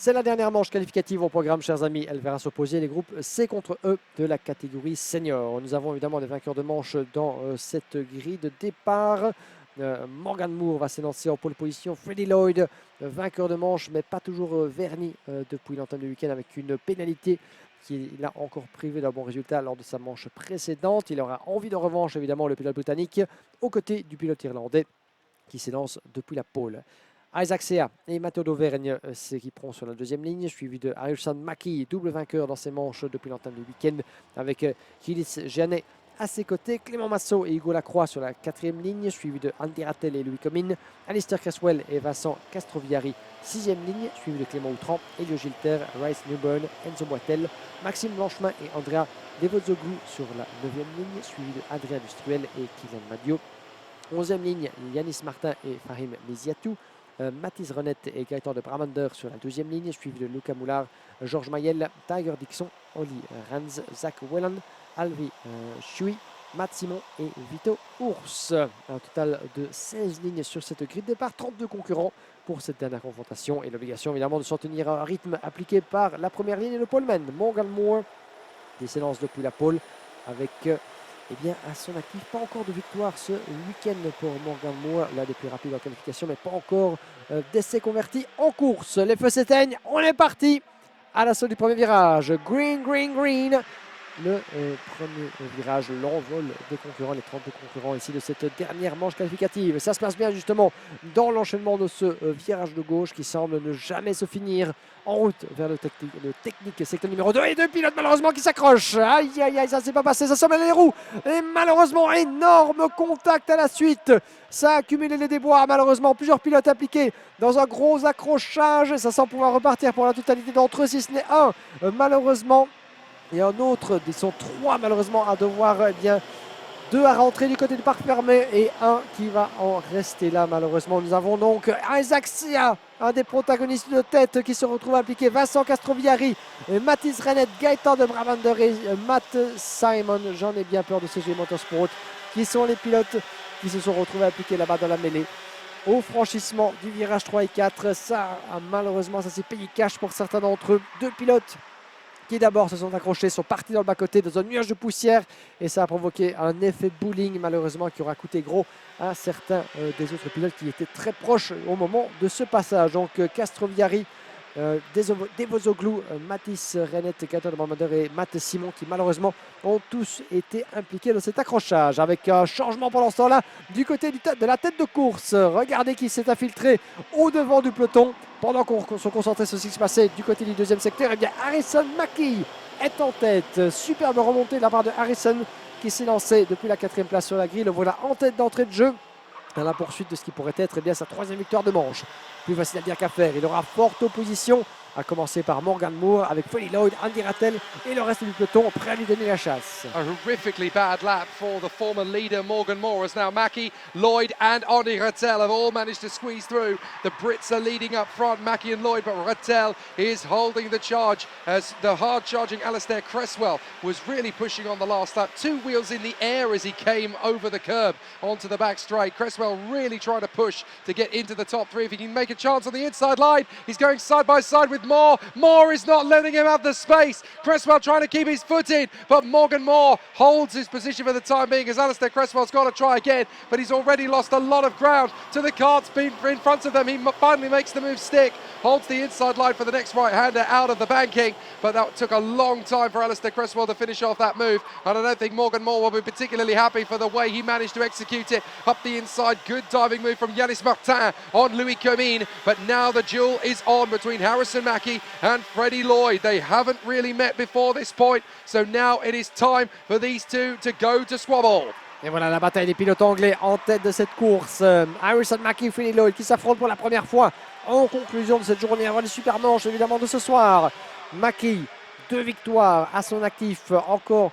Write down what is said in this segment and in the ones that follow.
C'est la dernière manche qualificative au programme, chers amis. Elle verra s'opposer les groupes C contre E de la catégorie senior. Nous avons évidemment des vainqueurs de manche dans cette grille de départ. Morgan Moore va s'élancer en pole position. Freddie Lloyd, vainqueur de manche, mais pas toujours verni depuis l'entame du week-end avec une pénalité qui l'a encore privé d'un bon résultat lors de sa manche précédente. Il aura envie de revanche, évidemment, le pilote britannique, aux côtés du pilote irlandais qui s'élance depuis la pole. Isaac Sea et Matteo d'Auvergne s'équiperont sur la deuxième ligne, suivi de Harrison Mackie, double vainqueur dans ses manches depuis l'entame du week-end, avec Gilles Jeannet à ses côtés, Clément Massot et Hugo Lacroix sur la quatrième ligne, suivi de Andy Rattel et Louis Comines, Alistair Cresswell et Vincent Castroviari, sixième ligne, suivi de Clément Outram, Elio Gilter, Rice Newburn, Enzo Boitel, Maxime Blanchemin et Andrea Devozoglou sur la neuvième ligne, suivi de Adrien Dustruel et Kylian Madio. 11e ligne, Yanis Martin et Fahim Meziatou. Mathis Renette et Gaëtan de Bramander sur la deuxième ligne, suivi de Luca Moulard, Georges Mayel, Tiger Dixon, Oli Ranz, Zach Whelan, Alvi Chui, Matt Simon et Vito Ours. Un total de 16 lignes sur cette grille de départ, 32 concurrents pour cette dernière confrontation et l'obligation évidemment de s'en tenir à un rythme appliqué par la première ligne et le poleman. Morgan Moore qui s'élance depuis la pole avec à son actif, pas encore de victoire ce week-end pour Morgan Moore, l'un des plus rapides en qualification, mais pas encore d'essai converti en course. Les feux s'éteignent, on est parti à l'assaut du premier virage. Green, green, green. Le premier virage, l'envol des concurrents, les 32 concurrents ici de cette dernière manche qualificative. Ça se passe bien justement dans l'enchaînement de ce virage de gauche qui semble ne jamais se finir. En route vers le technique secteur numéro 2 et deux pilotes malheureusement qui s'accrochent. Aïe aïe aïe, ça ne s'est pas passé, ça semble les roues. Et malheureusement, énorme contact à la suite. Ça a accumulé les déboires malheureusement. Plusieurs pilotes impliqués dans un gros accrochage. Ça semble pouvoir repartir pour la totalité d'entre eux si ce n'est un. Malheureusement. Et un autre, ils sont trois malheureusement à devoir, deux à rentrer du côté du parc fermé et un qui va en rester là malheureusement. Nous avons donc Isaac Sea, un des protagonistes de tête qui se retrouve impliqué, Vincent Castroviari, Mathis Renette, Gaëtan de Bramander et Matt Simon. J'en ai bien peur de CG Motorsport qui sont les pilotes qui se sont retrouvés impliqués là-bas dans la mêlée. Au franchissement du virage 3 et 4, malheureusement ça s'est payé cash pour certains d'entre eux. Deux pilotes qui d'abord se sont accrochés, sont partis dans le bas-côté dans un nuage de poussière et ça a provoqué un effet bowling malheureusement qui aura coûté gros à certains des autres pilotes qui étaient très proches au moment de ce passage. Donc Castroviari, Devozoglou, Mathis Renette, Gaëtan de Bramander et Matt Simon qui malheureusement ont tous été impliqués dans cet accrochage avec un changement pendant ce temps-là du côté de la tête de course. Regardez qui s'est infiltré au devant du peloton pendant qu'on se concentrait sur ce qui se passait du côté du deuxième secteur. Et bien Harrison Mackie est en tête. Superbe remontée de la part de Harrison qui s'est lancé depuis la 4e place sur la grille. Le voilà en tête d'entrée de jeu dans la poursuite de ce qui pourrait être sa 3e victoire de manche. Plus facile à dire qu'à faire. Il aura forte opposition, à commencer par Morgan Moore avec Freddie Lloyd, Andy Rattel et le reste du peloton prêt à lui donner la chasse. A horrifically bad lap for the former leader Morgan Moore as now Mackie, Lloyd and Andy Rattel have all managed to squeeze through. The Brits are leading up front, Mackie and Lloyd, but Rattel is holding the charge as the hard-charging Alistair Cresswell was really pushing on the last lap. Two wheels in the air as he came over the curb onto the back straight. Cresswell really trying to push to get into the top three if he can make a chance on the inside line. He's going side by side with Moore. Moore is not letting him have the space. Cresswell trying to keep his foot in, but Morgan Moore holds his position for the time being as Alistair Cresswell's got to try again, but he's already lost a lot of ground to the carts in front of them. He finally makes the move stick, holds the inside line for the next right-hander out of the banking, but that took a long time for Alistair Cresswell to finish off that move, and I don't think Morgan Moore will be particularly happy for the way he managed to execute it up the inside. Good diving move from Yanis Martin on Louis Comines, but now the duel is on between Harrison Mackie and Freddie Lloyd. They haven't really met before this point, so now it is time for these two to go to squabble. Et voilà la bataille des pilotes anglais en tête de cette course. Harrison Mackie et Freddie Lloyd qui s'affrontent pour la première fois en conclusion de cette journée avant les super manches évidemment de ce soir. Mackie, 2 victoires à son actif, encore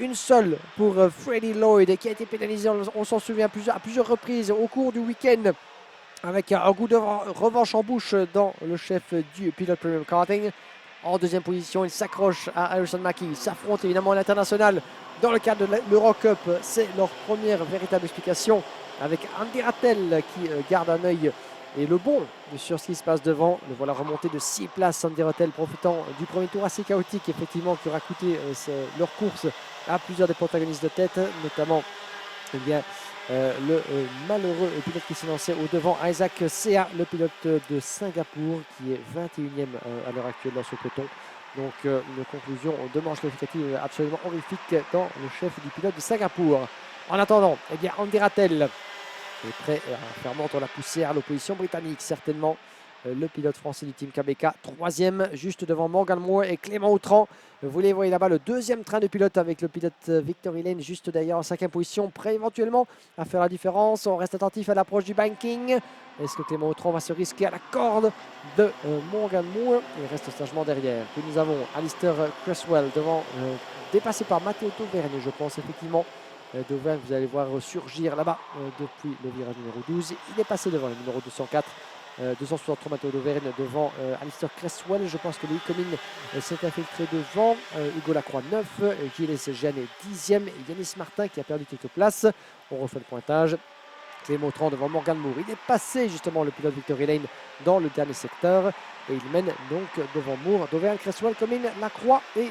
une seule pour Freddie Lloyd qui a été pénalisé, on s'en souvient, à plusieurs reprises au cours du week-end avec un goût de revanche en bouche dans le chef du pilote Premium Karting. En deuxième position, il s'accroche à Harrison Mackie. Ils s'affrontent évidemment à l'international dans le cadre de l'Eurocup. C'est leur première véritable explication avec Andy Rattel qui garde un œil Et le bon sur ce qui se passe devant, le voilà remonté de 6 places, Andy Rottel profitant du premier tour assez chaotique, effectivement, qui aura coûté leur course à plusieurs des protagonistes de tête, notamment eh bien, le malheureux pilote qui s'est lancé au devant, Isaac Sea, le pilote de Singapour, qui est 21e à l'heure actuelle dans ce peloton. Donc une conclusion de manche qualificative absolument horrifique dans le chef du pilote de Singapour. En attendant, eh bien, Andy Rottel est prêt à faire monter la poussière à l'opposition britannique, certainement. Le pilote français du team KBK, troisième, juste devant Morgan Moore et Clément Autran. Vous les voyez là-bas, le deuxième train de pilote avec le pilote Victory Lane juste derrière en cinquième position, prêt éventuellement à faire la différence. On reste attentif à l'approche du banking. Est-ce que Clément Autran va se risquer à la corde de Morgan Moore? Il reste sagement derrière. Puis nous avons Alistair Cresswell devant, dépassé par Matteo Tovergne, je pense effectivement. D'Auvergne, vous allez voir surgir là-bas depuis le virage numéro 12. Il est passé devant le numéro 204. 263 Matteo d'Auvergne devant Alistair Cresswell. Je pense que Louis Comines s'est infiltré devant. Hugo Lacroix 9. Gilles Jeannet 10e. Et Yanis Martin qui a perdu quelques places. On refait le pointage. Clément Autran devant Morgan Moore. Il est passé justement le pilote Victory Lane dans le dernier secteur. Et il mène donc devant Moore, d'Auvergne, Cresswell, Comines, Lacroix et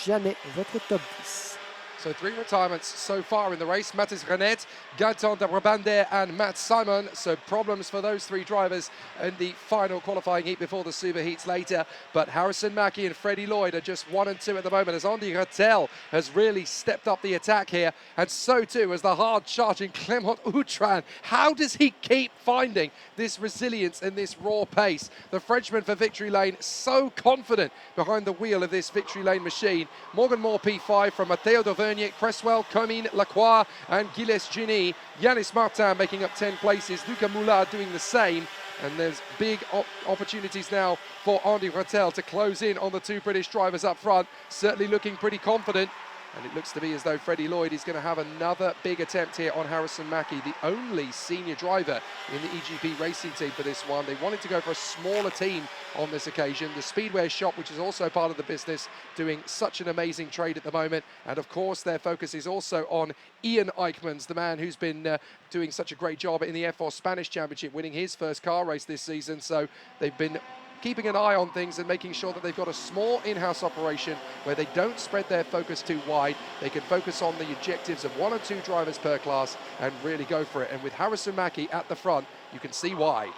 Jeannet. Votre top 10. So 3 retirements so far in the race. Mathis Renet, Gaëtan de Brabander and Matt Simon. So problems for those 3 drivers in the final qualifying heat before the super heats later. But Harrison Mackie and Freddie Lloyd are just 1 and 2 at the moment as Andy Rattel has really stepped up the attack here. And so too as the hard charging Clement Outran. How does he keep finding this resilience and this raw pace? The Frenchman for Victory Lane so confident behind the wheel of this Victory Lane machine. Morgan Moore P5 from Matteo Dauvergne, Cresswell, Comines, Lacroix and Gilles Gini. Yanis Martin making up 10 places. Luca Moulard doing the same. And there's big opportunities now for Andy Rattel to close in on the 2 British drivers up front. Certainly looking pretty confident. And it looks to be as though Freddie Lloyd is going to have another big attempt here on Harrison Mackie, the only senior driver in the EGP racing team for this one. They wanted to go for a smaller team on this occasion. The Speedway shop, which is also part of the business, doing such an amazing trade at the moment. And of course, their focus is also on Ian Eichmans, the man who's been doing such a great job in the F4 Spanish Championship, winning his first car race this season. So they've been keeping an eye on things and making sure that they've got a small in-house operation where they don't spread their focus too wide. They can focus on the objectives of 1 or 2 drivers per class and really go for it. And with Harrison Mackie at the front, you can see why.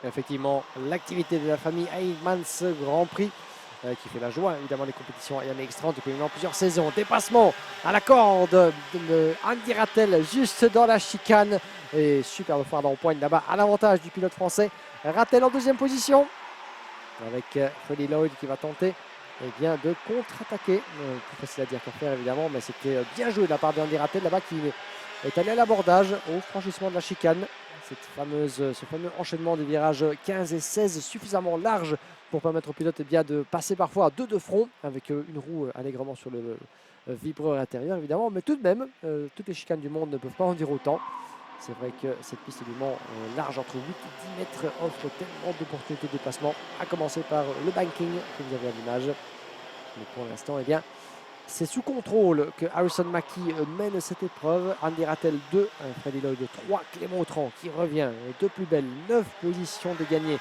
Effectivement, l'activité de la famille Eichmanns Grand Prix qui fait la joie évidemment des compétitions Iame X30 depuis maintenant plusieurs saisons. Dépassement à la corde de Andy Rattel juste dans la chicane et superbe foire en pointe là-bas à l'avantage du pilote français. Rattel en deuxième position avec Freddie Lloyd qui va tenter bien, de contre-attaquer. Plus facile à dire qu'à faire évidemment, mais c'était bien joué de la part d'Andy Rattel là-bas qui est allé à l'abordage au franchissement de la chicane. Ce fameux enchaînement des virages 15 et 16 suffisamment large pour permettre au pilote bien, de passer parfois à 2 de front avec une roue allègrement sur le vibreur intérieur évidemment, mais tout de même, toutes les chicanes du monde ne peuvent pas en dire autant. C'est vrai que cette piste du Mans large entre 8 et 10 mètres offre tellement d'opportunités de dépassement, à commencer par le banking que vous avez à l'image. Mais pour l'instant, eh bien, c'est sous contrôle que Harrison Mackie mène cette épreuve. Andy Rattel 2, Freddie Lloyd 3, Clément Autran qui revient de plus belle. 9 positions de gagné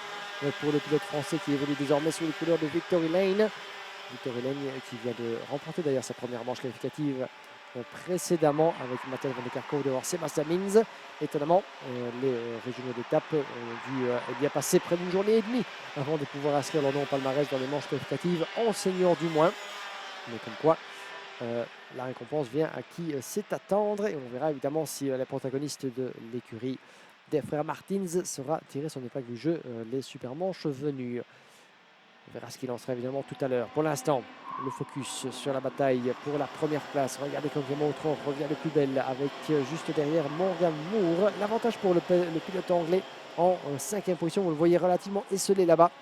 pour le pilote français qui évolue désormais sous les couleurs de Victory Lane. Victory Lane qui vient de remporter d'ailleurs sa première manche qualificative précédemment avec Mathieu Van de Kerkhove devant Sébastien Mins. Étonnamment, les régionaux d'étape ont dû bien passer près d'une journée et demie avant de pouvoir inscrire leur nom au palmarès dans les manches qualificatives, en senior du moins. Mais comme quoi, la récompense vient à qui sait attendre. Et on verra évidemment si la protagoniste de l'écurie des frères Martins sera tirée son épingle du jeu, les super manches venues. On verra ce qu'il en sera évidemment tout à l'heure. Pour l'instant, le focus sur la bataille pour la première place. Regardez comme Clément Autran revient le plus belle avec juste derrière Morgan Moore. L'avantage pour le pilote anglais en 5e position. Vous le voyez relativement esselé là-bas.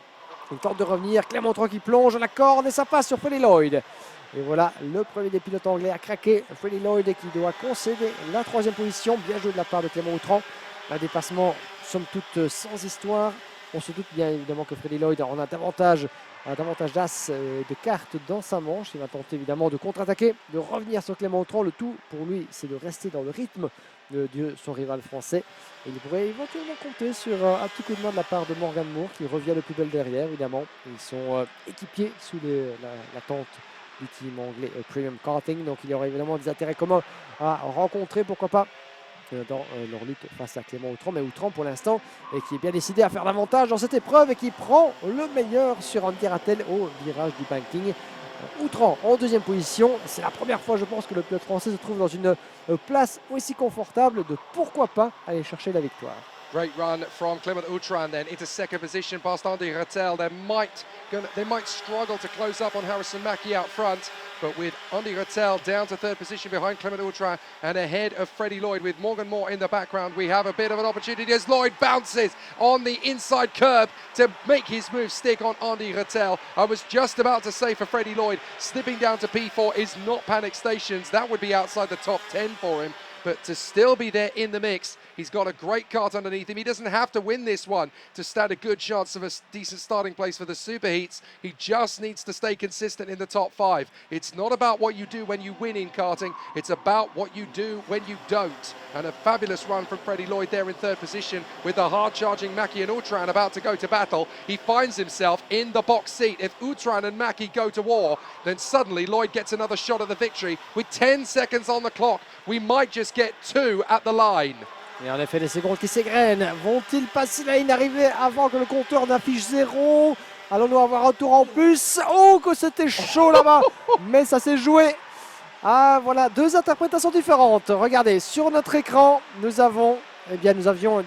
Il tente de revenir. Clément Autran qui plonge à la corde et ça passe sur Freddie Lloyd. Et voilà, le premier des pilotes anglais a craqué. Freddie Lloyd qui doit concéder la 3e position. Bien joué de la part de Clément Autran. Un dépassement somme toute sans histoire. On se doute bien évidemment que Freddie Lloyd en a davantage davantage d'as de cartes dans sa manche. Il va tenter évidemment de contre-attaquer, de revenir sur Clément Autran. Le tout pour lui, c'est de rester dans le rythme de son rival français. Et il pourrait éventuellement compter sur un petit coup de main de la part de Morgan Moore qui revient le plus bel derrière évidemment. Ils sont équipiers sous la tente du team anglais Premium Karting. Donc il y aura évidemment des intérêts communs à rencontrer, pourquoi pas, dans leur lutte face à Clément Autran. Mais Autran pour l'instant et qui est bien décidé à faire davantage dans cette épreuve et qui prend le meilleur sur Andy Rattel au virage du banking. Autran en deuxième position. C'est la première fois je pense que le pilote français se trouve dans une place aussi confortable de pourquoi pas aller chercher la victoire. Great run from Clement Autran then into second position past Andy Rattel. They might struggle to close up on Harrison Mackie out front, but with Andy Rattel down to third position behind Clement Autran and ahead of Freddie Lloyd with Morgan Moore in the background, we have a bit of an opportunity as Lloyd bounces on the inside curb to make his move stick on Andy Rattel. I was just about to say for Freddie Lloyd, slipping down to P4 is not panic stations. That would be outside the top 10 for him. But to still be there in the mix, he's got a great kart underneath him. He doesn't have to win this one to stand a good chance of a decent starting place for the Superheats. He just needs to stay consistent in the top 5. It's not about what you do when you win in karting. It's about what you do when you don't. And a fabulous run from Freddie Lloyd there in third position with the hard-charging Mackie and Autran about to go to battle. He finds himself in the box seat. If Autran and Mackie go to war, then suddenly Lloyd gets another shot at the victory. With 10 seconds on the clock, we might just get 2 at the line. Et en effet, les secondes qui s'égrènent. Vont-ils passer la ligne d'arrivée avant que le compteur n'affiche 0? Allons-nous avoir un tour en plus? Oh, que c'était chaud là-bas! Mais ça s'est joué. Ah, voilà, deux interprétations différentes. Regardez, sur notre écran, nous avions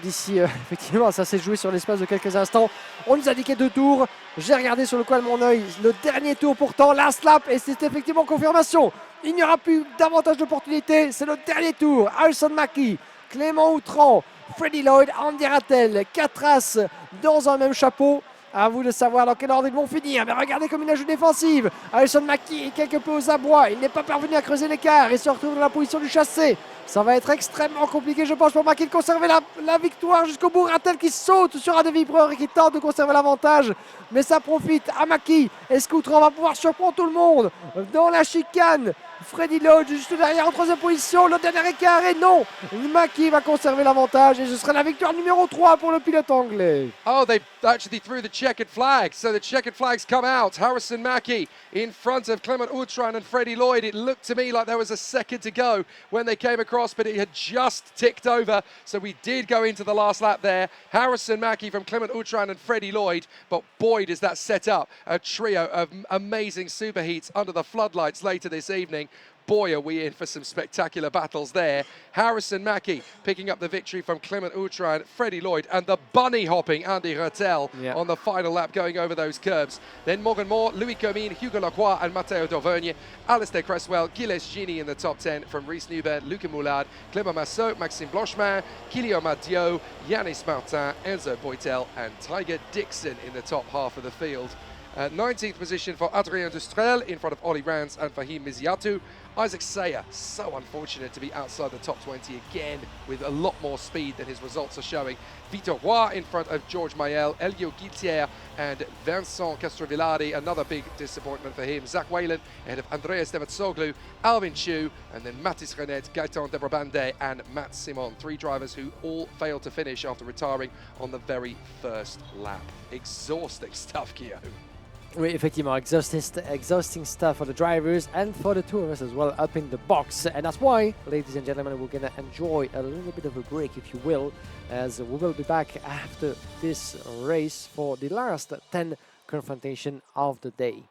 d'ici, effectivement, ça s'est joué sur l'espace de quelques instants. On nous indiquait 2 tours. J'ai regardé sur le coin de mon œil le dernier tour pourtant, last lap, et c'est effectivement confirmation. Il n'y aura plus davantage d'opportunités. C'est le dernier tour. Harrison Mackie, Clément Autran, Freddie Lloyd, Andy Rattel, 4 as dans un même chapeau. À vous de savoir dans quel ordre ils vont finir. Mais regardez comme il a joué défensive. Harrison Mackie est quelque peu aux abois. Il n'est pas parvenu à creuser l'écart et se retrouve dans la position du chassé. Ça va être extrêmement compliqué, je pense, pour Mackie de conserver la victoire jusqu'au bout. Rattel qui saute sur un des vibreurs et qui tente de conserver l'avantage. Mais ça profite à Mackie. Est-ce qu'Autran va pouvoir surprendre tout le monde dans la chicane? Freddie Lloyd juste derrière en troisième position, le dernier écart et non, Mackie va conserver l'avantage et ce sera la victoire numéro 3 pour le pilote anglais. Oh, they actually threw the checkered flag, so the checkered flags come out. Harrison Mackie in front of Clement Autran and Freddie Lloyd. It looked to me like there was a second to go when they came across, but it had just ticked over, so we did go into the last lap there. Harrison Mackie from Clement Autran and Freddie Lloyd, but boy does that set up a trio of amazing superheats under the floodlights later this evening. Boy, are we in for some spectacular battles there. Harrison Mackie picking up the victory from Clement Autran, Freddie Lloyd, and the bunny-hopping Andy Rattel on the final lap going over those curbs. Then Morgan Moore, Louis Comines, Hugo Lacroix, and Matteo Dauvergne. Alistair Cresswell, Gilles Gini in the top 10 from Rhys Newberg, Luca Moulard, Clément Massot, Maxime Blanchemin, Guillaume Madiot, Yanis Martin, Enzo Boitel, and Tiger Dixon in the top half of the field. 19th position for Adrien Dustrel in front of Ollie Rans and Fahim Miziatu. Isaac Sayer, so unfortunate to be outside the top 20 again with a lot more speed than his results are showing. Vitor Roy in front of George Mayel, Elio Guiltier and Vincent Castrovillari, another big disappointment for him. Zach Whalen ahead of Andreas Devatsoglu, Alvin Chu, and then Mathis Renet, Gaetan Debrabande and Matt Simon. 3 drivers who all failed to finish after retiring on the very first lap. Exhausting stuff, Guillaume. Oui, effectivement, exhausting stuff for the drivers and for the two of us as well up in the box. And that's why, ladies and gentlemen, we're going to enjoy a little bit of a break, if you will, as we will be back after this race for the last 10 confrontation of the day.